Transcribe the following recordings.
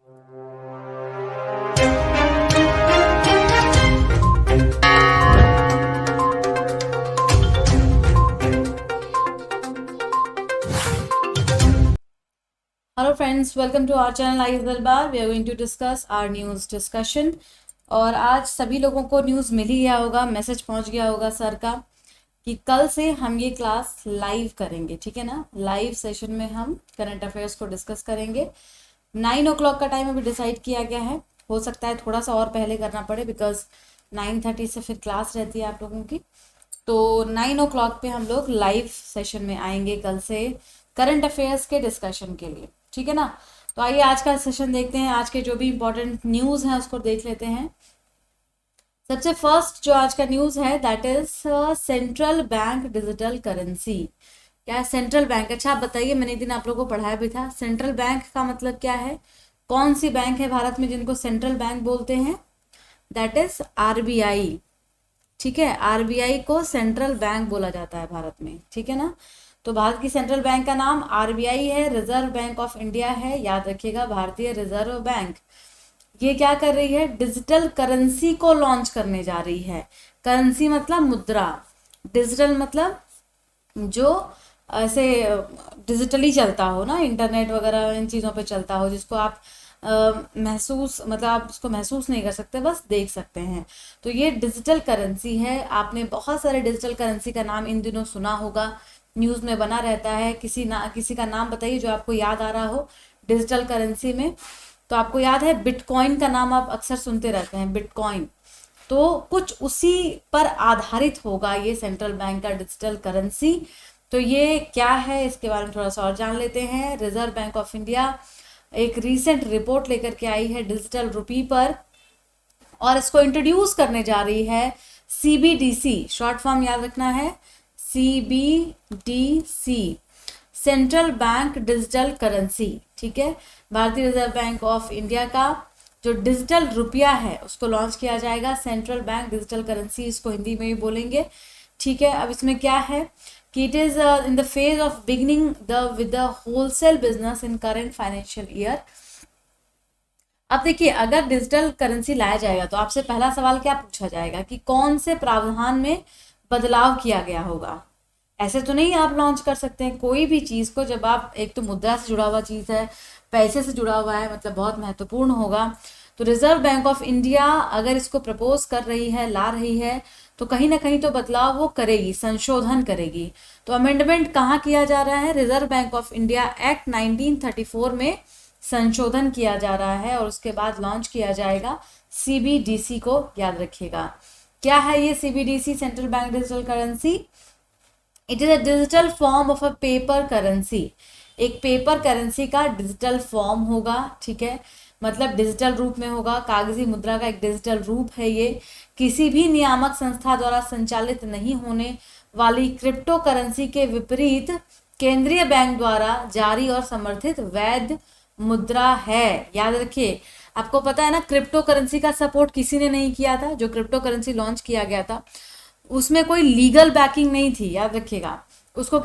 Hello friends, welcome to our channel Eyes Dalbar. We are going to discuss our news discussion. और आज सभी लोगों को news मिल ही गया होगा, मैसेज पहुंच गया होगा सर का कि कल से हम ये क्लास लाइव करेंगे, ठीक है ना। लाइव सेशन में हम करंट अफेयर्स को डिस्कस करेंगे। 9 o'clock का टाइम अभी डिसाइड किया गया है। हो सकता है थोड़ा सा और पहले करना पड़े, बिकॉज 9:30 से फिर क्लास रहती है आप लोगों की। तो 9 o'clock पे हम लोग लाइव सेशन में आएंगे कल से करंट अफेयर्स के डिस्कशन के लिए, ठीक है ना। तो आइए आज का सेशन देखते हैं। आज के जो भी इंपॉर्टेंट न्यूज़ हैं उसको देख लेते हैं। सबसे फर्स्ट जो आज का न्यूज़ है that is central bank digital currency. क्या है सेंट्रल बैंक? अच्छा आप बताइए, मैंने एक दिन आप लोगों को पढ़ाया भी था। सेंट्रल बैंक का मतलब क्या है? कौन सी बैंक है भारत में जिनको सेंट्रल बैंक बोलते हैं? दैट इज आरबीआई, ठीक है। आरबीआई को सेंट्रल बैंक बोला जाता है भारत में, ठीक है ना। तो भारत की सेंट्रल बैंक का नाम आरबीआई है, रिजर्व बैंक ऑफ इंडिया है, याद रखिएगा, भारतीय रिजर्व बैंक। ये क्या कर रही है? डिजिटल करेंसी को लॉन्च करने जा रही है। करेंसी मतलब मुद्रा, डिजिटल मतलब जो ऐसे डिजिटली चलता हो ना, इंटरनेट वगैरह इन चीज़ों पे चलता हो, जिसको आप महसूस, मतलब आप उसको महसूस नहीं कर सकते, बस देख सकते हैं। तो ये डिजिटल करेंसी है। आपने बहुत सारे डिजिटल करेंसी का नाम इन दिनों सुना होगा, न्यूज़ में बना रहता है। किसी का नाम बताइए जो आपको याद आ रहा हो डिजिटल करेंसी में। तो आपको याद है बिटकॉइन का नाम आप अक्सर सुनते रहते हैं, बिटकॉइन। तो कुछ उसी पर आधारित होगा ये सेंट्रल बैंक का डिजिटल करेंसी। तो ये क्या है इसके बारे में थोड़ा सा और जान लेते हैं। रिजर्व बैंक ऑफ इंडिया एक रीसेंट रिपोर्ट लेकर के आई है डिजिटल रुपी पर, और इसको इंट्रोड्यूस करने जा रही है सीबीडीसी। शॉर्ट फॉर्म याद रखना है, CBDC, central bank digital currency, ठीक है। भारतीय रिजर्व बैंक ऑफ इंडिया का जो डिजिटल रुपया है उसको लॉन्च किया जाएगा। सेंट्रल बैंक डिजिटल करेंसी इसको हिंदी में भी बोलेंगे, ठीक है। अब इसमें क्या है कि it is in the phase of beginning with the wholesale business in current financial year. अब देखिए, अगर डिजिटल करेंसी लाया जाएगा तो आपसे पहला सवाल क्या पूछा जाएगा कि कौन से प्रावधान में बदलाव किया गया होगा। ऐसे तो नहीं आप लॉन्च कर सकते हैं कोई भी चीज़ को, जब आप, एक तो मुद्रा से जुड़ा हुआ चीज़ है, पैसे से जुड़ा हुआ है, मतलब बहुत महत्वपूर्ण होगा। तो रिजर्व बैंक ऑफ इंडिया अगर इसको प्रपोज कर रही है, ला रही है, तो कहीं ना कहीं तो बदलाव वो करेगी, संशोधन करेगी। तो अमेंडमेंट कहाँ किया जा रहा है? Reserve bank of India act 1934 में संशोधन किया जा रहा है, और उसके बाद लॉन्च किया जाएगा सीबीडीसी को, याद रखिएगा। क्या है ये CBDC, central bank digital currency? It is a digital form of a paper currency. एक पेपर करेंसी का डिजिटल फॉर्म होगा, ठीक है, मतलब डिजिटल रूप में होगा। कागजी मुद्रा का एक डिजिटल रूप है ये। किसी भी नियामक संस्था द्वारा संचालित नहीं होने वाली क्रिप्टो करेंसी के विपरीत केंद्रीय बैंक द्वारा जारी और समर्थित वैध मुद्रा है। याद रखिए, आपको पता है ना, क्रिप्टो करेंसी का सपोर्ट किसी ने नहीं किया था। जो क्रिप्टो करेंसी लॉन्च किया गया था उसमें कोई लीगल बैकिंग नहीं थी, याद रखिएगा। उसको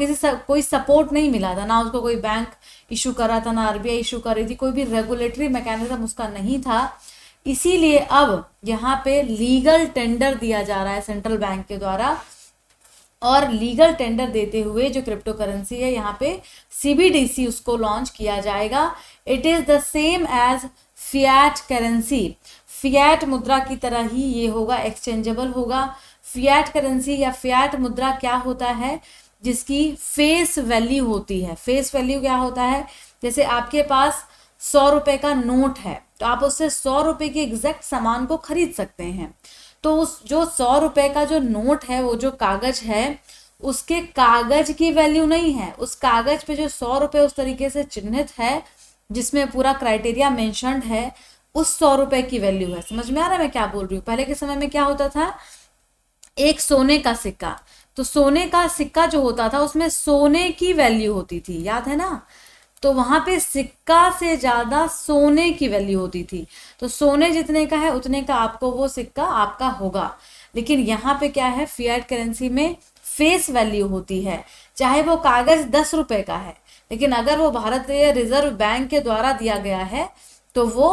कोई सपोर्ट नहीं मिला था, ना उसको कोई बैंक इशू कर रहा था, ना आरबीआई इशू कर रही थी, कोई भी रेगुलेटरी मैकेनिज्म उसका नहीं था। इसीलिए अब यहाँ पे लीगल टेंडर दिया जा रहा है सेंट्रल बैंक के द्वारा, और लीगल टेंडर देते हुए जो क्रिप्टो करेंसी है यहाँ पे सीबीडीसी उसको लॉन्च किया जाएगा। It is the same as fiat currency. Fiat मुद्रा की तरह ही ये होगा, एक्सचेंजेबल होगा। फिएट करेंसी या फिएट मुद्रा क्या होता है? जिसकी फेस वैल्यू होती है। फेस वैल्यू क्या होता है? जैसे आपके पास 100 रुपए का नोट है, तो आप उससे 100 रुपए के एग्जैक्ट सामान को खरीद सकते हैं। तो उस जो 100 रुपए का जो नोट है, वो जो कागज है, उसके कागज की वैल्यू नहीं है। उस कागज पे जो 100 रुपए उस तरीके से चिन्हित है, जिसमें पूरा क्राइटेरिया मेंशन्ड है, उस 100 रुपए की वैल्यू है। समझ में आ रहा है मैं क्या बोल रही हूँ? पहले के समय में क्या होता था, एक सोने का सिक्का, तो सोने का सिक्का जो होता था उसमें सोने की वैल्यू होती थी, याद है ना। तो वहां पे सिक्का से ज्यादा सोने की वैल्यू होती थी। तो सोने जितने का है उतने का आपको वो सिक्का आपका होगा। लेकिन यहाँ पे क्या है, फिएट करेंसी में फेस वैल्यू होती है। चाहे वो कागज 10 रुपए का है, लेकिन अगर वो भारतीय रिजर्व बैंक के द्वारा दिया गया है तो वो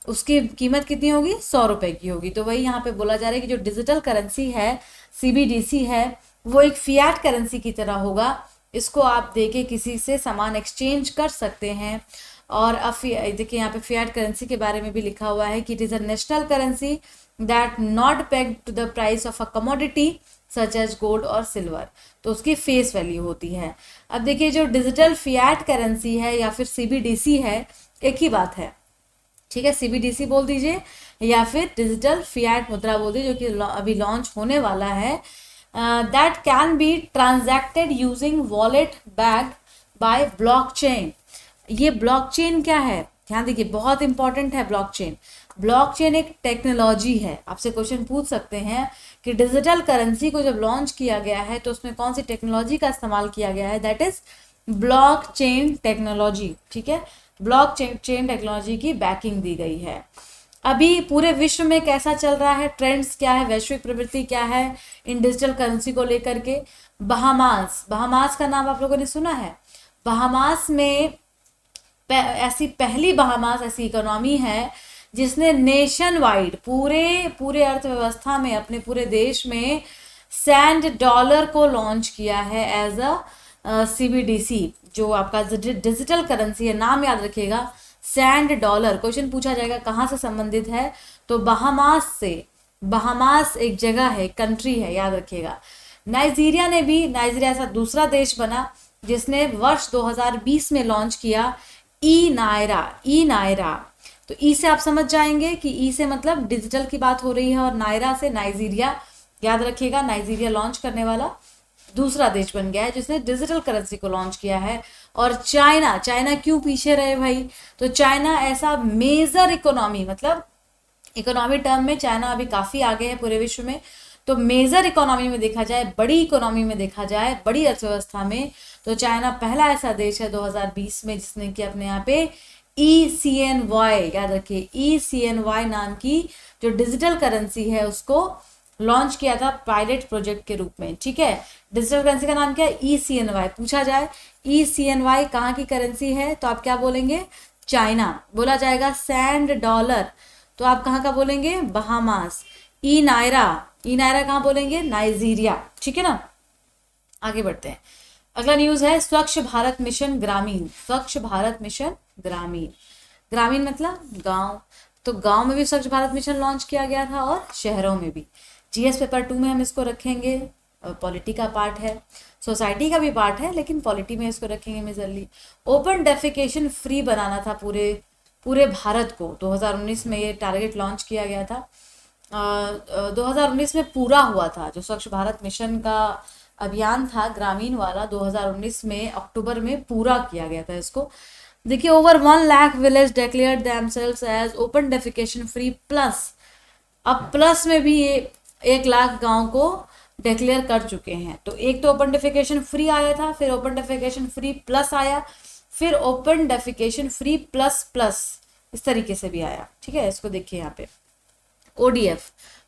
उसकी कीमत कितनी होगी, 100 रुपए की होगी। तो वही यहाँ पे बोला जा रहा है कि जो डिजिटल करेंसी है, CBDC है, वो एक फियाट करेंसी की तरह होगा। इसको आप देके किसी से सामान एक्सचेंज कर सकते हैं। और अब देखिए यहाँ पे फियाट करेंसी के बारे में भी लिखा हुआ है कि it is a national currency that not pegged to the price of a commodity such as gold और सिल्वर। तो उसकी फेस वैल्यू होती है। अब देखिए जो डिजिटल फियाट करेंसी है या फिर CBDC है, एक ही बात है, ठीक है। CBDC बोल दीजिए या फिर डिजिटल फियाट मुद्रा बोल दीजिए, जो कि अभी लॉन्च होने वाला है। That can be transacted using wallet backed by blockchain. ये ब्लॉकचेन क्या है, ध्यान देखिए, बहुत इंपॉर्टेंट है ब्लॉकचेन। ब्लॉकचेन एक टेक्नोलॉजी है। आपसे क्वेश्चन पूछ सकते हैं कि डिजिटल करेंसी को जब लॉन्च किया गया है तो उसमें कौन सी टेक्नोलॉजी का इस्तेमाल किया गया है, दैट इज ब्लॉकचेन टेक्नोलॉजी, ठीक है। ब्लॉकचेन टेक्नोलॉजी की बैकिंग दी गई है। अभी पूरे विश्व में कैसा चल रहा है, ट्रेंड्स क्या है, वैश्विक प्रवृत्ति क्या है इन डिजिटल करेंसी को लेकर के। बहामास का नाम आप लोगों ने सुना है। बहामास में बहामास ऐसी इकोनॉमी है जिसने नेशन वाइड पूरे अर्थव्यवस्था में, अपने पूरे देश में सैंड डॉलर को लॉन्च किया है एज अ CBDC, जो आपका डिजिटल करेंसी है। नाम याद रखिएगा, सैंड डॉलर। क्वेश्चन पूछा जाएगा कहाँ से संबंधित है, तो बहामास से। बहामास एक जगह है, कंट्री है, याद रखिएगा। नाइजीरिया ऐसा दूसरा देश बना जिसने वर्ष 2020 में लॉन्च किया ई नायरा। तो ई से आप समझ जाएंगे कि ई से मतलब डिजिटल की बात हो रही है, और नायरा से नाइजीरिया। याद रखिएगा, नाइजीरिया लॉन्च करने वाला दूसरा देश बन गया है जिसने डिजिटल करेंसी को लॉन्च किया है। और चाइना क्यों पीछे रहे भाई, तो चाइना ऐसा मेजर इकोनॉमी, मतलब इकोनॉमी टर्म में चाइना अभी काफ़ी आगे है पूरे विश्व में। तो मेजर इकोनॉमी में देखा जाए, बड़ी इकोनॉमी में देखा जाए, बड़ी अर्थव्यवस्था में, तो चाइना पहला ऐसा देश है 2020 में जिसने कि अपने यहाँ पे ECNY, याद रखिए, ECNY नाम की जो डिजिटल करेंसी है उसको लॉन्च किया था पायलट प्रोजेक्ट के रूप में, ठीक है। डिजिटल करेंसी का नाम क्या है, ECNY। पूछा जाए ECNY कहाँ की करेंसी है, तो आप क्या बोलेंगे, चाइना। बोला जाएगा सैंड डॉलर, तो आप कहाँ का बोलेंगे, बहामास। ई नायरा कहाँ बोलेंगे, नाइजीरिया, ठीक है ना। आगे बढ़ते हैं। अगला न्यूज़ है स्वच्छ भारत मिशन ग्रामीण। स्वच्छ भारत मिशन ग्रामीण मतलब गांव। तो गांव में भी स्वच्छ भारत मिशन लॉन्च किया गया था और शहरों में भी। GS पेपर 2 में हम इसको रखेंगे, पॉलिटी का पार्ट है, सोसाइटी का भी पार्ट है, लेकिन पॉलिटी में इसको रखेंगे मेजरली। ओपन डेफिकेशन फ्री बनाना था पूरे भारत को। 2019 में ये टारगेट लॉन्च किया गया था। 2019 में पूरा हुआ था जो स्वच्छ भारत मिशन का अभियान था ग्रामीण वाला, 2019 में अक्टूबर में पूरा किया गया था इसको। देखिए over 1 lakh village declared themselves as open defecation free plus. अब प्लस में भी ये 1 लाख गांव को डिक्लेयर कर चुके हैं। तो एक तो ओपन डेफिकेशन फ्री आया था, फिर ओपन डेफिकेशन फ्री प्लस आया, फिर open defecation free plus plus, इस तरीके से भी आया, ठीक है। इसको देखिए यहाँ पे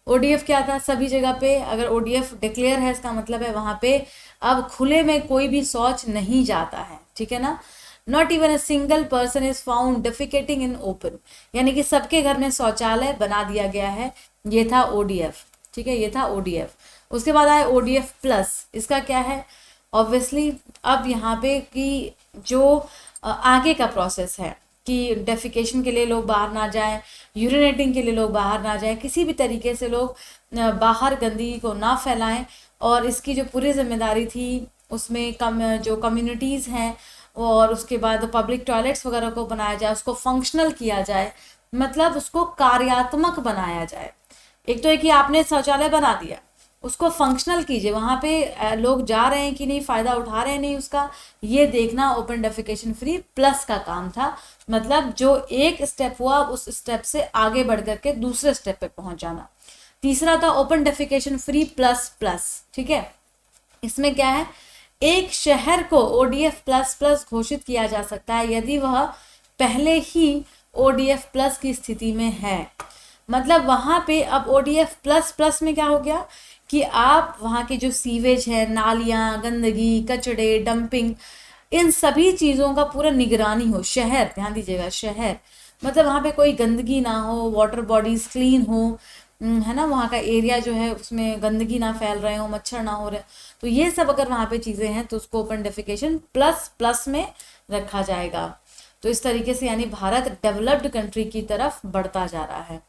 ODF क्या था, सभी जगह पे अगर ODF डिक्लेयर है इसका मतलब है वहां पे अब खुले में कोई भी शौच नहीं जाता है, ठीक है ना। Not even a single person is found defecating in open, यानी कि सबके घर में शौचालय बना दिया गया है। ये था ODF, ठीक है, ये था ODF। उसके बाद आया ODF प्लस। इसका क्या है, ऑब्वियसली अब यहाँ पे कि जो आगे का प्रोसेस है कि डेफिकेशन के लिए लोग बाहर ना जाएं, यूरिनेटिंग के लिए लोग बाहर ना जाएं, किसी भी तरीके से लोग बाहर गंदगी को ना फैलाएं। और इसकी जो पूरी जिम्मेदारी थी उसमें जो कम्युनिटीज़ हैं और उसके बाद पब्लिक टॉयलेट्स वगैरह को बनाया जाए, उसको फंक्शनल किया जाए, मतलब उसको कार्यात्मक बनाया जाए। एक तो है कि आपने शौचालय बना दिया, उसको फंक्शनल कीजिए, वहाँ पे लोग जा रहे हैं कि नहीं, फ़ायदा उठा रहे हैं नहीं उसका, ये देखना ओपन डेफिकेशन फ्री प्लस का काम था। मतलब जो एक स्टेप हुआ उस स्टेप से आगे बढ़ करके दूसरे स्टेप पे पहुँच जाना। तीसरा था open defecation free plus plus, ठीक है। इसमें क्या है, एक शहर को ODF प्लस प्लस घोषित किया जा सकता है यदि वह पहले ही ODF प्लस की स्थिति में है। मतलब वहाँ पे अब ODF प्लस प्लस में क्या हो गया कि आप वहाँ के जो सीवेज है, नालियाँ, गंदगी, कचड़े, डंपिंग, इन सभी चीज़ों का पूरा निगरानी हो। शहर, ध्यान दीजिएगा, शहर मतलब वहाँ पे कोई गंदगी ना हो, वाटर बॉडीज क्लीन हो, है ना, वहाँ का एरिया जो है उसमें गंदगी ना फैल रहे हो, मच्छर ना हो रहे, तो ये सब अगर वहाँ पे चीज़ें हैं तो उसको ओपन डेफिकेशन प्लस प्लस में रखा जाएगा। तो इस तरीके से यानी भारत डेवलप्ड कंट्री की तरफ बढ़ता जा रहा है।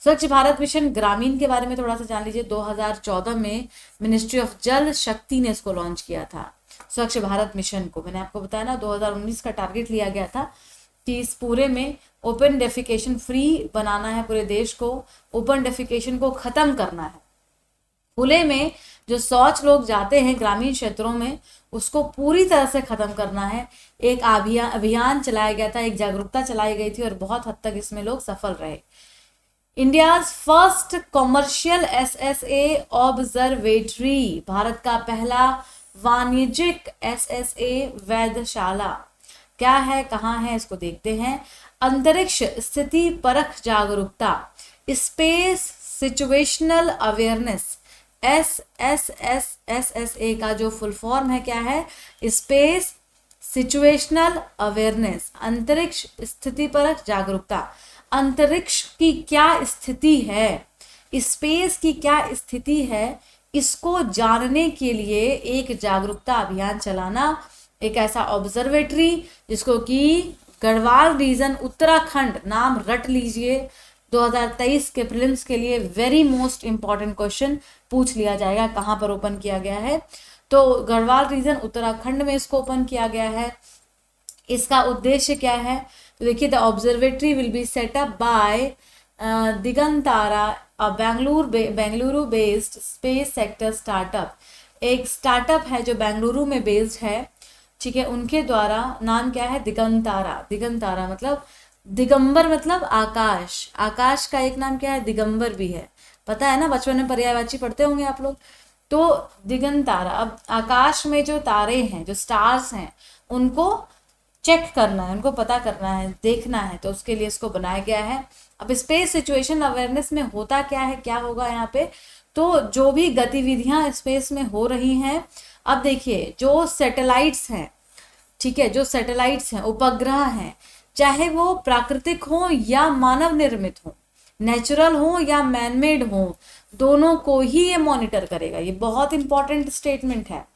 स्वच्छ भारत मिशन ग्रामीण के बारे में थोड़ा सा जान लीजिए। 2014 में मिनिस्ट्री ऑफ जल शक्ति ने इसको लॉन्च किया था, स्वच्छ भारत मिशन को। मैंने आपको बताया ना 2019 का टारगेट लिया गया था कि इस पूरे में ओपन डेफिकेशन फ्री बनाना है पूरे देश को, ओपन डेफिकेशन को ख़त्म करना है। खुले में जो शौच लोग जाते हैं ग्रामीण क्षेत्रों में, उसको पूरी तरह से ख़त्म करना है। एक अभियान चलाया गया था, एक जागरूकता चलाई गई थी और बहुत हद तक इसमें लोग सफल रहे। India's first commercial SSA observatory, Bharat का पहला वाणिज्यिक SSA वेधशाला क्या है, कहाँ है, इसको देखते हैं। अंतरिक्ष स्थिति परख जागरूकता, स्पेस सिचुएशनल अवेयरनेस, SSA का जो फुल फॉर्म है क्या है, स्पेस सिचुएशनल अवेयरनेस, अंतरिक्ष स्थिति परख जागरूकता। अंतरिक्ष की क्या स्थिति है, स्पेस की क्या स्थिति है, इसको जानने के लिए एक जागरूकता अभियान चलाना, एक ऐसा ऑब्जर्वेटरी जिसको कि गढ़वाल रीजन उत्तराखंड, नाम रट लीजिए, 2023 के प्रीलिम्स के लिए वेरी मोस्ट इंपॉर्टेंट क्वेश्चन पूछ लिया जाएगा, कहाँ पर ओपन किया गया है। तो गढ़वाल रीजन उत्तराखंड में इसको ओपन किया गया है। इसका उद्देश्य क्या है, तो देखिए, the observatory will be set up by Digantara, Bengaluru based space sector startup. एक स्टार्टअप है जो बेंगलुरु में बेस्ड है, ठीक है, उनके द्वारा। नाम क्या है, दिगंतारा। दिगंतारा मतलब दिगंबर, मतलब आकाश। आकाश का एक नाम क्या है, दिगंबर भी है, पता है ना, बचपन में पर्यायवाची पढ़ते होंगे आप लोग। तो दिगंतारा, अब आकाश में जो तारे हैं, जो स्टार्स हैं, उनको चेक करना है, उनको पता करना है, देखना है, तो उसके लिए इसको बनाया गया है। अब स्पेस सिचुएशन अवेयरनेस में होता क्या है, क्या होगा यहाँ पे, तो जो भी गतिविधियां स्पेस में हो रही हैं, अब देखिए जो सैटेलाइट्स हैं, ठीक है, जो सैटेलाइट्स हैं, उपग्रह हैं, चाहे वो प्राकृतिक हो या मानव निर्मित हो, नेचुरल हो या मैनमेड हो, दोनों को ही ये मॉनिटर करेगा। ये बहुत इंपॉर्टेंट स्टेटमेंट है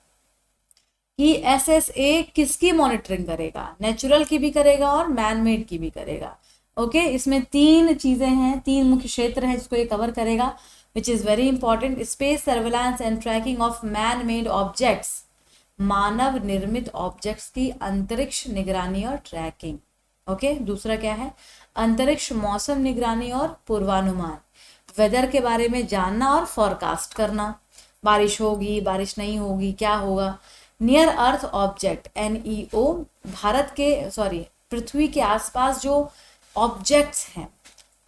कि SSA किसकी मॉनिटरिंग करेगा, नेचुरल की भी करेगा और मैनमेड की भी करेगा। ओके, इसमें 3 चीजें हैं, 3 मुख्य क्षेत्र हैं जिसको ये कवर करेगा, which is very important. Space surveillance and tracking of man made objects, मानव निर्मित ऑब्जेक्ट्स की अंतरिक्ष निगरानी और ट्रैकिंग। ओके, दूसरा क्या है, अंतरिक्ष मौसम निगरानी और पूर्वानुमान, वेदर के बारे में जानना और फॉरकास्ट करना, बारिश होगी, बारिश नहीं होगी, क्या होगा। नियर अर्थ ऑब्जेक्ट, NEO, भारत के पृथ्वी के आसपास जो ऑब्जेक्ट्स हैं,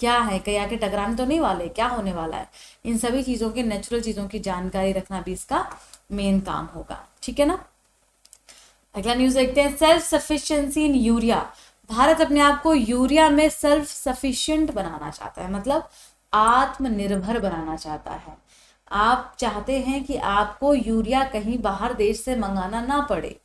क्या है, कहीं आके टकराने तो नहीं वाले, क्या होने वाला है, इन सभी चीज़ों के, नेचुरल चीज़ों की जानकारी रखना भी इसका मेन काम होगा, ठीक है ना। अगला न्यूज़ देखते हैं, self sufficiency in urea. Bharat अपने आप को यूरिया में सेल्फ सफिशिएंट बनाना चाहता है, मतलब आत्मनिर्भर बनाना चाहता है। आप चाहते हैं कि आपको यूरिया कहीं बाहर देश से मंगाना ना पड़े,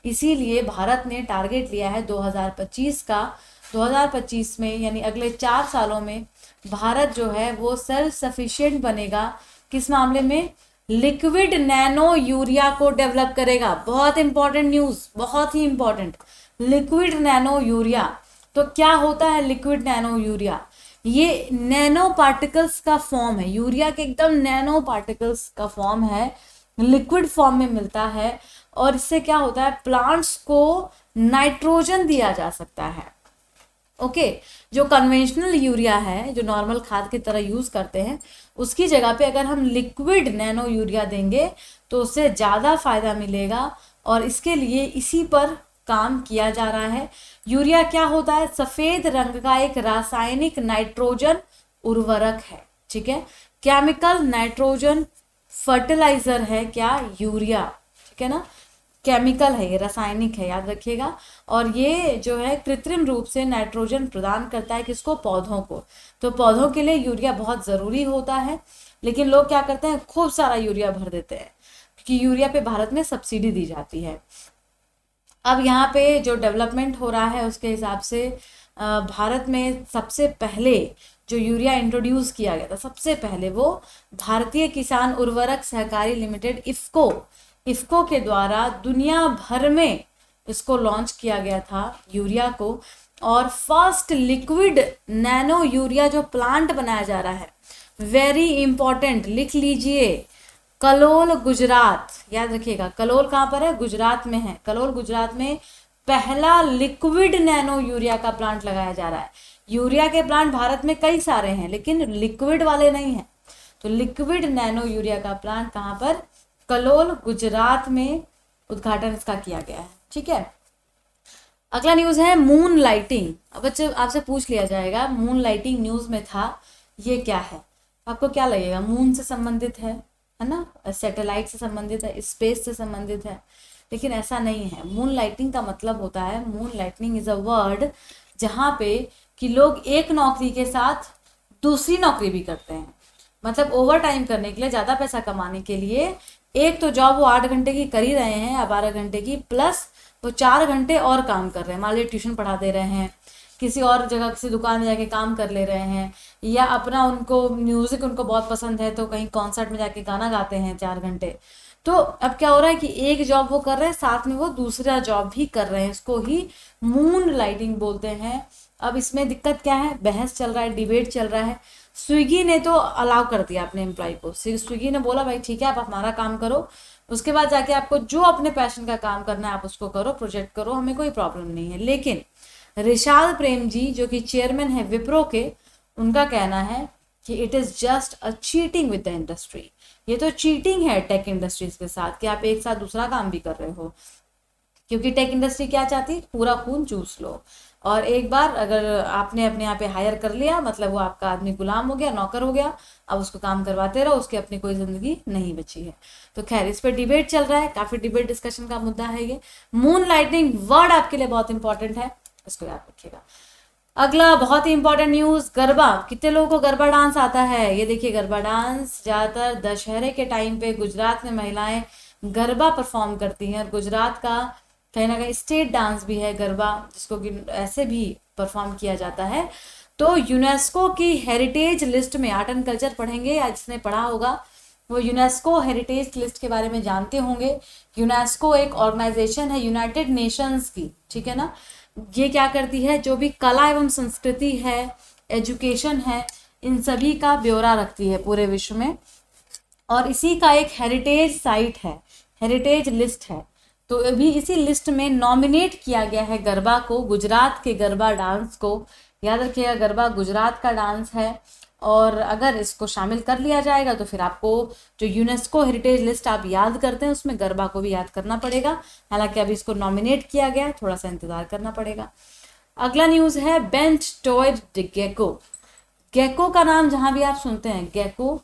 इसीलिए भारत ने टारगेट लिया है 2025 का। 2025 में यानी अगले 4 सालों में भारत जो है वो सेल्फ सफिशिएंट बनेगा। किस मामले में, लिक्विड नैनो यूरिया को डेवलप करेगा। बहुत इंपॉर्टेंट न्यूज़, बहुत ही इंपॉर्टेंट, लिक्विड नैनो यूरिया। तो क्या होता है लिक्विड नैनो यूरिया, ये नैनो पार्टिकल्स का फॉर्म है, यूरिया के एकदम नैनो पार्टिकल्स का फॉर्म है, लिक्विड फॉर्म में मिलता है, और इससे क्या होता है, प्लांट्स को नाइट्रोजन दिया जा सकता है। ओके, जो कन्वेंशनल यूरिया है, जो नॉर्मल खाद की तरह यूज करते हैं, उसकी जगह पे अगर हम लिक्विड नैनो यूरिया देंगे तो उससे ज़्यादा फायदा मिलेगा, और इसके लिए इसी पर काम किया जा रहा है। यूरिया क्या होता है, सफेद रंग का एक रासायनिक नाइट्रोजन उर्वरक है, ठीक है, केमिकल नाइट्रोजन फर्टिलाइजर है क्या, यूरिया, ठीक है ना, केमिकल है, ये रासायनिक है, याद रखिएगा। और ये जो है कृत्रिम रूप से नाइट्रोजन प्रदान करता है, किसको, पौधों को। तो पौधों के लिए यूरिया बहुत ज़रूरी होता है, लेकिन लोग क्या करते हैं, खूब सारा यूरिया भर देते हैं, क्योंकि यूरिया पे भारत में सब्सिडी दी जाती है। अब यहाँ पे जो डेवलपमेंट हो रहा है उसके हिसाब से भारत में सबसे पहले जो यूरिया इंट्रोड्यूस किया गया था, सबसे पहले वो भारतीय किसान उर्वरक सहकारी लिमिटेड इफ्को के द्वारा दुनिया भर में इसको लॉन्च किया गया था यूरिया को। और फर्स्ट लिक्विड नैनो यूरिया जो प्लांट बनाया जा रहा है, वेरी इंपॉर्टेंट, लिख लीजिए, कलोल गुजरात, याद रखिएगा। कलोल कहाँ पर है? गुजरात में है। कलोल गुजरात में पहला लिक्विड नैनो यूरिया का प्लांट लगाया जा रहा है। यूरिया के प्लांट भारत में कई सारे हैं लेकिन लिक्विड वाले नहीं हैं, तो लिक्विड नैनो यूरिया का प्लांट कहाँ पर? कलोल गुजरात में उद्घाटन इसका किया गया है। ठीक है, अगला न्यूज है मून लाइटिंग। अब बच्चे आपसे पूछ लिया जाएगा, मून लाइटिंग न्यूज में था, ये क्या है? आपको क्या लगेगा? मून से संबंधित है ना, सैटेलाइट से संबंधित है, स्पेस से संबंधित है, लेकिन ऐसा नहीं है। मून लाइटिंग का मतलब होता है, moon lighting is a word जहाँ पे कि लोग एक नौकरी के साथ दूसरी नौकरी भी करते हैं। मतलब ओवर टाइम करने के लिए, ज़्यादा पैसा कमाने के लिए, एक तो जॉब वो 8 घंटे की कर ही रहे हैं या 12 घंटे की, प्लस वो 4 घंटे और काम कर रहे हैं। मान लीजिए ट्यूशन पढ़ा दे रहे हैं, किसी और जगह किसी दुकान में जाके काम कर ले रहे हैं, या अपना उनको म्यूज़िक उनको बहुत पसंद है तो कहीं कॉन्सर्ट में जाके गाना गाते हैं 4 घंटे। तो अब क्या हो रहा है कि एक जॉब वो कर रहे हैं, साथ में वो दूसरा जॉब भी कर रहे हैं, इसको ही मून लाइटिंग बोलते हैं। अब इसमें दिक्कत क्या है? बहस चल रहा है, डिबेट चल रहा है। स्विगी ने तो अलाउ कर दिया अपने एम्प्लॉय को। स्विगी ने बोला भाई ठीक है, आप हमारा काम करो, उसके बाद जाके आपको जो अपने पैशन का काम करना है आप उसको करो, प्रोजेक्ट करो, हमें कोई प्रॉब्लम नहीं है। लेकिन रिशाद प्रेम जी जो कि चेयरमैन है विप्रो के, उनका कहना है कि it is just a cheating with the industry. ये तो चीटिंग है टेक इंडस्ट्रीज के साथ कि आप एक साथ दूसरा काम भी कर रहे हो, क्योंकि टेक इंडस्ट्री क्या चाहती? पूरा खून चूस लो, और एक बार अगर आपने अपने यहाँ पे हायर कर लिया, मतलब वो आपका आदमी गुलाम हो गया, नौकर हो गया, अब उसको काम करवाते रहो, उसकी अपनी कोई ज़िंदगी नहीं बची है। तो खैर, इस पर डिबेट चल रहा है, काफ़ी डिबेट डिस्कशन का मुद्दा है ये। मून लाइटिंग वर्ड आपके लिए बहुत इंपॉर्टेंट है, इसको याद रखिएगा। अगला बहुत ही इंपॉर्टेंट न्यूज़, गरबा। कितने लोगों को गरबा डांस आता है? ये देखिए, गरबा डांस ज़्यादातर दशहरे के टाइम पे गुजरात में महिलाएं गरबा परफॉर्म करती हैं, और गुजरात का कहीं ना कहीं स्टेट डांस भी है गरबा, जिसको कि ऐसे भी परफॉर्म किया जाता है। तो यूनेस्को की हेरिटेज लिस्ट में, आर्ट एंड कल्चर पढ़ेंगे या जिसने पढ़ा होगा वो यूनेस्को हेरिटेज लिस्ट के बारे में जानते होंगे। यूनेस्को एक ऑर्गेनाइजेशन है यूनाइटेड नेशंस की, ठीक है ना। ये क्या करती है? जो भी कला एवं संस्कृति है, एजुकेशन है, इन सभी का ब्यौरा रखती है पूरे विश्व में, और इसी का एक हेरिटेज साइट है, हेरिटेज लिस्ट है। तो अभी इसी लिस्ट में नॉमिनेट किया गया है गरबा को, गुजरात के गरबा डांस को। याद रखिएगा, गरबा गुजरात का डांस है, और अगर इसको शामिल कर लिया जाएगा तो फिर आपको जो यूनेस्को हेरिटेज लिस्ट आप याद करते हैं उसमें गरबा को भी याद करना पड़ेगा। हालांकि अभी इसको नॉमिनेट किया गया, थोड़ा सा इंतज़ार करना पड़ेगा। अगला न्यूज़ है बेंट टॉयड गेको। गेको का नाम जहाँ भी आप सुनते हैं गेको,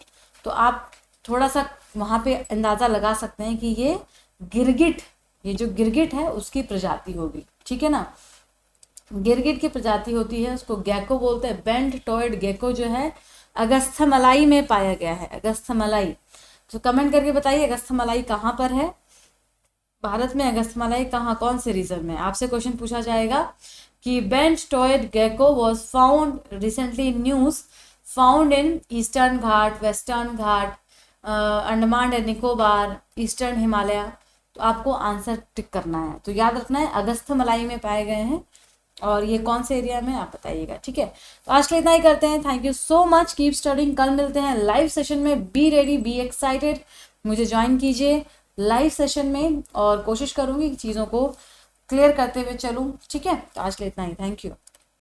तो आप थोड़ा सा वहाँ पे अंदाज़ा लगा सकते हैं कि ये गिरगिट, ये जो गिरगिट है उसकी प्रजाति होगी, ठीक है ना। गिरगिट की प्रजाति होती है, उसको गेको बोलते हैं। बेंट टॉयड गेको जो है अगस्थमलाई में पाया गया है, अगस्थमलाई। तो कमेंट करके बताइए अगस्थमलाई कहाँ पर है भारत में? अगस्थमलाई कहाँ, कौन से रीजन में? आपसे क्वेश्चन पूछा जाएगा कि bent toed gecko was found recently in news, found in eastern Ghat, western Ghat, Andaman and Nicobar, eastern Himalaya. तो आपको आंसर टिक करना है, तो याद रखना है अगस्थमलाई में पाए गए हैं, और ये कौन से एरिया में आप बताइएगा, ठीक है। तो आज के लिए इतना ही करते हैं। Thank you so much, keep studying. कल मिलते हैं लाइव सेशन में। बी रेडी, बी एक्साइटेड, मुझे ज्वाइन कीजिए लाइव सेशन में, और कोशिश करूँगी कि चीज़ों को क्लियर करते हुए चलूँ, ठीक है। तो आज के लिए इतना ही, थैंक यू।